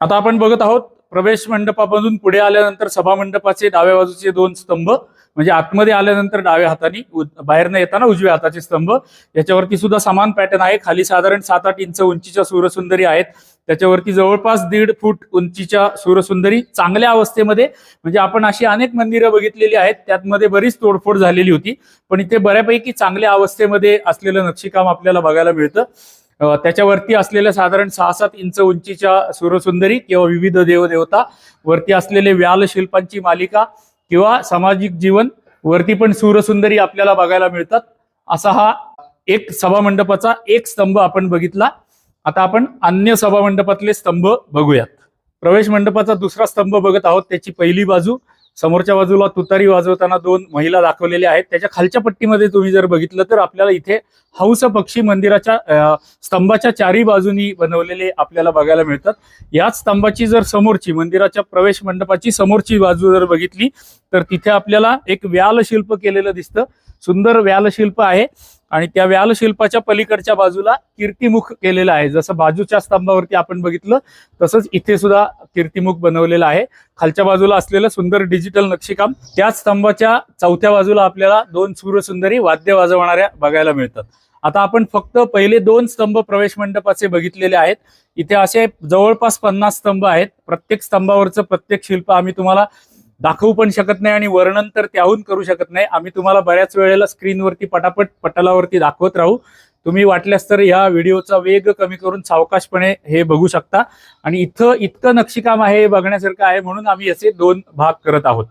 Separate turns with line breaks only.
आता आपण बघत आहोत प्रवेश मंडपामधून पुढे आल्यानंतर सभा मंडपाचे डाव्या बाजूचे दोन स्तंभ, म्हणजे आतमध्ये आल्यानंतर डाव्या हाताने बाहेर न येताना उजव्या हाताचे स्तंभ, याच्यावरती सुद्धा समान पॅटर्न आहे. खाली साधारण 7-8 इंच उंचीच्या सूरसुंदरी आहेत. त्याच्यावरती जवळपास 1.5 फूट उंचीच्या सूरसुंदरी चांगल्या अवस्थेमध्ये, म्हणजे आपण अशी अनेक मंदिरं बघितलेली आहेत त्यामध्ये बरीच तोडफोड झालेली होती, पण इथे बऱ्यापैकी चांगल्या अवस्थेमध्ये असलेलं नक्षीकाम आपल्याला बघायला मिळतं. त्याच्यावरती असलेल्या साधारण 6-7 इंच उंचीच्या सूरसुंदरी किंवा विविध देवदेवता, वरती असलेले व्याल शिल्पांची मालिका किंवा सामाजिक जीवन, वरती पण सूरसुंदरी आपल्याला बघायला मिळतात. असा हा एक सभा मंडपाचा एक स्तंभ आपण बघितला. आता आपण अन्य सभा मंडपातले स्तंभ बघूयात. प्रवेश मंडपाचा दुसरा स्तंभ बघत आहोत. त्याची पहिली बाजू, समोरच्या बाजूला तुतारी वाजवताना 2 महिला दाखवलेल्या आहेत. त्याच्या खालच्या पट्टीमध्ये तुम्ही जर बघितलं तर आपल्याला इथे हंस पक्षी मंदिराच्या स्तंभाच्या चारही बाजूनी बनवलेले आपल्याला बघायला मिळतात. याच स्तंभाची जर समोरची, मंदिराच्या प्रवेश मंडपाची समोरची बाजू जर बघितली तर तिथे आपल्याला एक व्याल शिल्प केलेलं दिसतं. सुंदर व्याल शिल्प आहे आणि त्या व्याल शिल्पाच्या पलीकडच्या बाजूला कीर्तिमुख केलेलं आहे. जसं बाजूच्या स्तंभावरती आपण बघितलं तसंच इथे सुद्धा कीर्तिमुख बनवलेलं आहे. खालच्या बाजूला असलेलं सुंदर डिजिटल नक्षीकाम. त्याच स्तंभाच्या चौथ्या बाजूला आपल्याला 2 सूरसुंदरी वाद्य वाजवणाऱ्या बघायला मिळतात. आता आपण फक्त पहिले 2 स्तंभ प्रवेश मंडपाचे बघितलेले आहेत. इथे असे जवळपास 50 स्तंभ आहेत. प्रत्येक स्तंभावरचं प्रत्येक शिल्प आम्ही तुम्हाला दाखवू पण शकत नाही आणि वर्णन तर त्याहून करू शकत नाही. आम्ही तुम्हाला बऱ्याच वेळेला स्क्रीनवरती पटापट पटलावरती दाखवत राहू. तुम्ही वाटल्यास तर या व्हिडिओचा वेग कमी करून सावकाशपणे हे बघू शकता. आणि इथं इतकं नक्षीकाम आहे, बघण्यासारखं आहे, म्हणून आम्ही याचे 2 भाग करत आहोत.